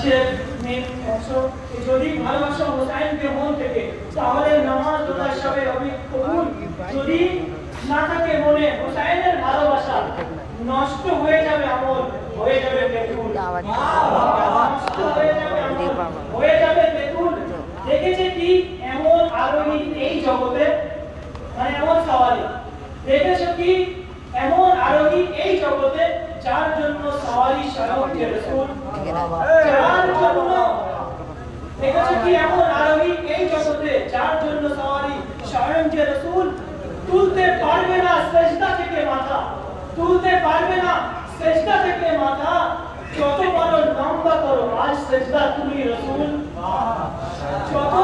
হাদিসের মেন অংশ যদি ভালোবাসা হোসাইনকে মন থেকে তাহলে নামাজ রোজা সবে হবে কবুল যদি না থাকে মনে হোসাইনের ভালোবাসা নষ্ট হয়ে যাবে আমল হয়ে যাবে বেতুল হয়ে যাবে বেতুল দেখেছে কি এমন আরোহী এই জগতে মানে এমন সওয়ালি দেখেছো কি এমন আরোহী এই জগতে যার জন্য সওয়ালি স্বয়ং রাসূল যার জন্য দেখেছো কি এমন আরোহী এই জগতে যার জন্য সওয়ালি স্বয়ং রাসূল তুলতে পারবে না সেজদা থেকে মাথা তুলতে পারবে না সেজদা থেকে মাথা যত পারো লম্বা করো আজ সেজদা তুমি রাসূল যত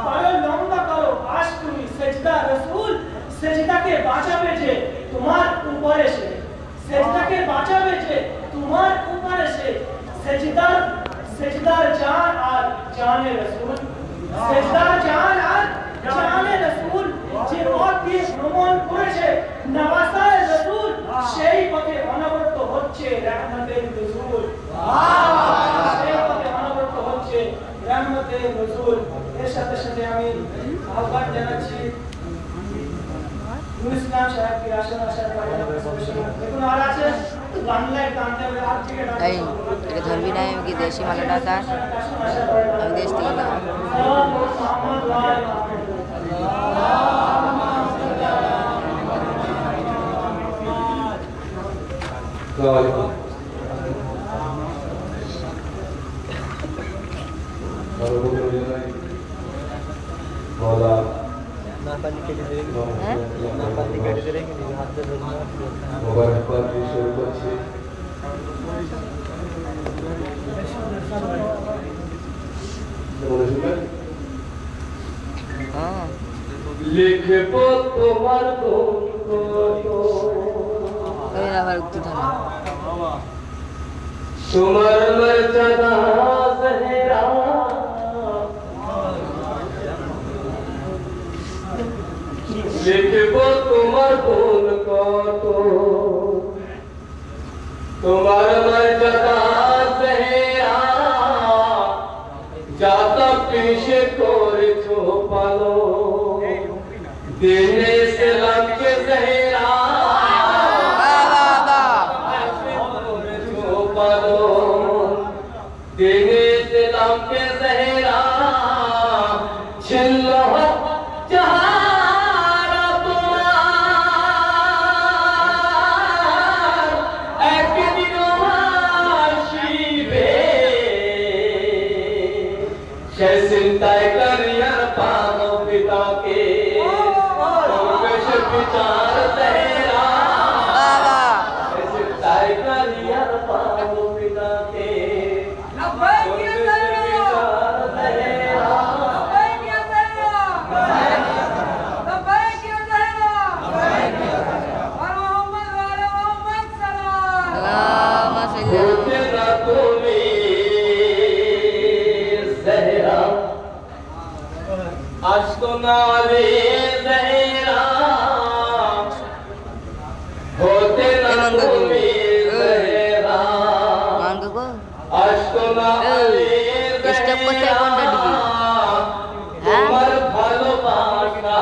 পারো লম্বা করো আজ তুমি সেজদা রাসূল সেজদাকে বাঁচাবে যে তোমার উপরে সে সেজদাকে বাঁচাবে যে তোমার উপরে সে সেজদার জান আর জানে রাসূল সেজদার জান আর জানে রাসূল যে পথ দিয়ে ভ্রমণ করেছে নওয়াসায় রাসূল সেই পথে অনবরত হচ্ছে রহমতের নজুল সেই পথে অনবরত হচ্ছে রহমতের নজুল এর সাথে সাথে আমি আহ্বান জানাচ্ছি ইসলাম সাহেব কি আসন আসার পরে দেখুন আর আছে বাংলায় কানতে হবে আর থেকে এই এটা ধরবি না আমি কি দেশি মালাটা তার আমি দেশ থেকে না লিখবো তোমার তোমার মর্যাদা জহরা লিখবো তোমার গুণ কত তোমার মর্যাদা জহরা যাতা পেশে করেছো পালো দিনে ইসলাম के जहरा दिने इस्लाम के जहरा छिल्लो जहारा तुम्हार एक दिन आशीबे शैसिंताय करियर पानो पिता के विचार तेरा ऐसे ताय करियर पानो पिता के विचार तेरा होते ना तुम्हें जहरा अश्क नाले जहरा होते ना तुम्हें जहरा अश्क नाले जहरा तुम्हार भालोबासा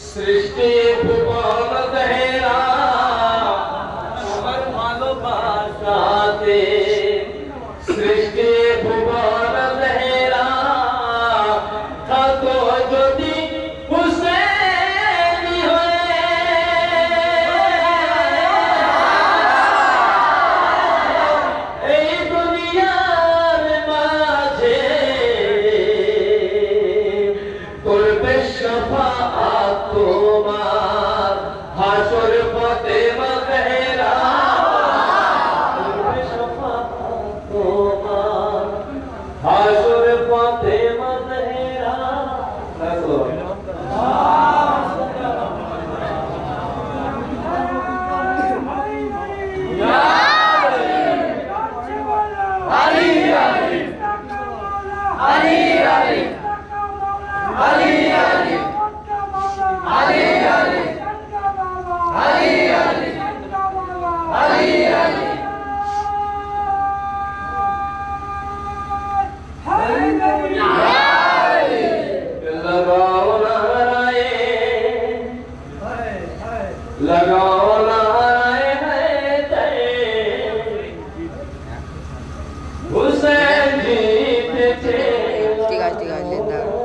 सृष्टि भुवन जहरा तुम्हार भालोबासा सृष्टि भुवन जहरा था तो যদি হুসেনি হয়ে এই দুনিয়ার মাঝে করবে শাফাআত তোমার হাসর পথে মজহেরা করবে শাফাআত তোমার হাসর পথে মজহেরা হুসেন জিতেছে ঠিক আছে জিন্দাবাদ।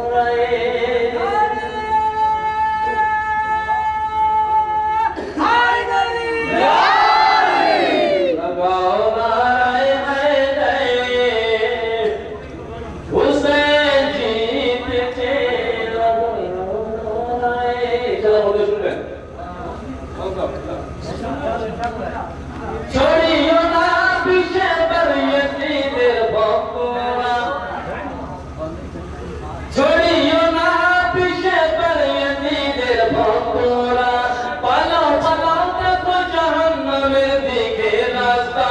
ছড়িও না পিছে বরিয়তিদের বকুরা, ছড়িও না পিছে বরিয়তিদের বকুরা, পালাও পালাও দেখো জাহান্নামের দিকে রাস্তা,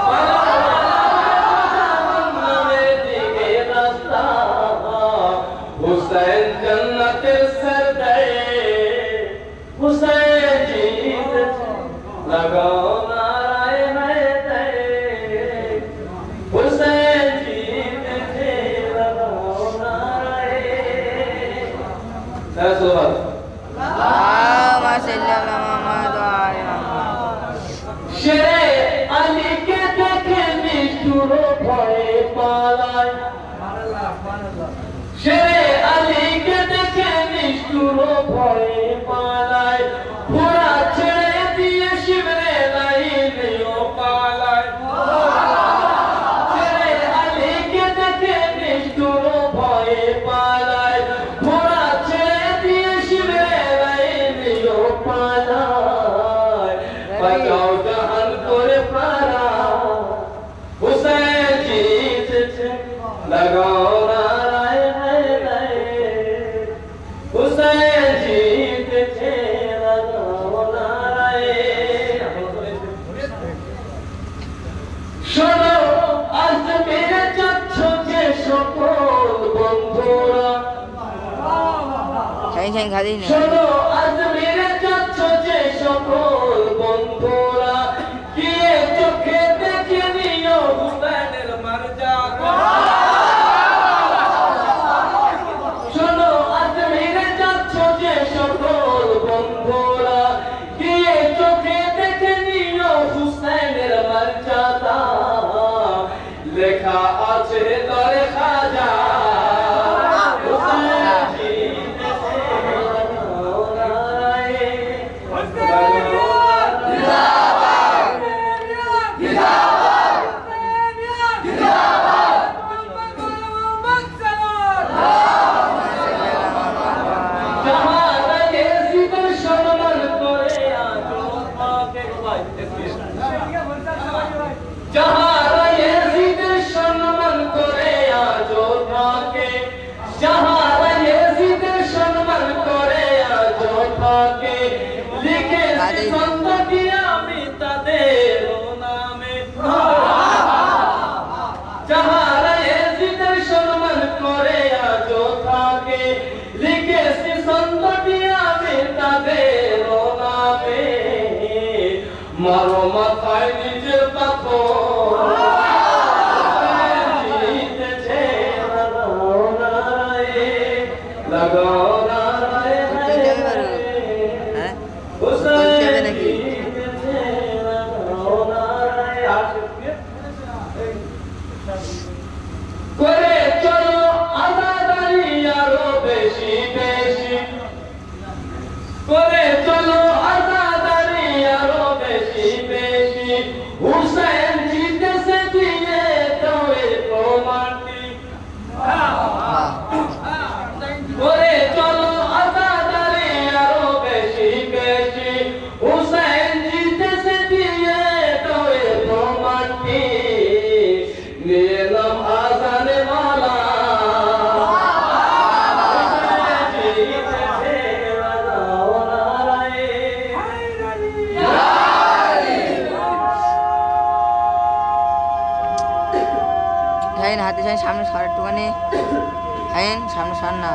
পালাও পালাও জাহান্নামের দিকে রাস্তা। হুসেন জান্নাতের সরদার, হুসেন জিতেছে লাগাও নারায়ে হায়দার, হুসেন জিতেছে লাগাও নারায়ে। আল্লাহুম্মা সাল্লি আলা মুহাম্মাদ ওয়া আলি মুহাম্মাদ। শেরে আলীকে দেখে নিষ্ঠুর ভয়ে পালায়, শেরে আলীকে দেখে নিষ্ঠুর ভয়ে পালায়, ঘোড়া ছেড়ে দিয়ে শিবরে লাইনেও পালায়, শেরে আলীকে দেখে নিষ্ঠুর ভয়ে পালায়, ঘোড়া ছেড়ে দিয়ে শিবরে লাইনেও পালায়। বাঁচাও জাহান করে পারা, হুসেন জিতেছে লাগাও নারায়ে হায়দার, হুসেন জিতেছে লাগাও নারায়ে। শোনো আজমিরে যাচ্ছ যে সকল বন্ধুরা, শাহিন খাদি না শোনো আজমিরে যাচ্ছ যে সকল বন্ধুরা, গিয়ে চোখে দেখে নিও হুসেনের মর্যাদা। শোনো আজমিরে যাচ্ছ যে সকল বন্ধুরা, গিয়ে চোখে দেখে নিও হুসেনের মর্যাদা। লেখা আছে দরে খাজা, হুসেন জিতেছে লাগাও নারায়ে, আমি তাদের নামে যাহারা এজিদের সম্মান করে আজও থাকে, লিখেছি ছন্দটি আমি তাদের নামে। মারো মাথায় নিজের পাথর, জিতেছে লাগাও নারায়ে, লাগাও নারায়ে হায়দার, হ্যাঁ হুসেন জিতেছে লাগাও নারায়ে। করে চলো আজাদারি আরো বেশি বেশি, করে চলো আজাদারি আরো বেশি বেশি, হুসেন জিতেছে দিয়ে দাও এর প্রমাণটি। করে চলো আজাদারি আরো বেশি বেশি, হুসেন জিতেছে দিয়ে দাও এর প্রমাণটি। নিয়ে নাম আজানে মালা, হুসেন জিতেছে লাগাও নারায়ে। শাহিন হাতে শাহিন সামনে সর একটুখানি, শাহিন সামনে সর না।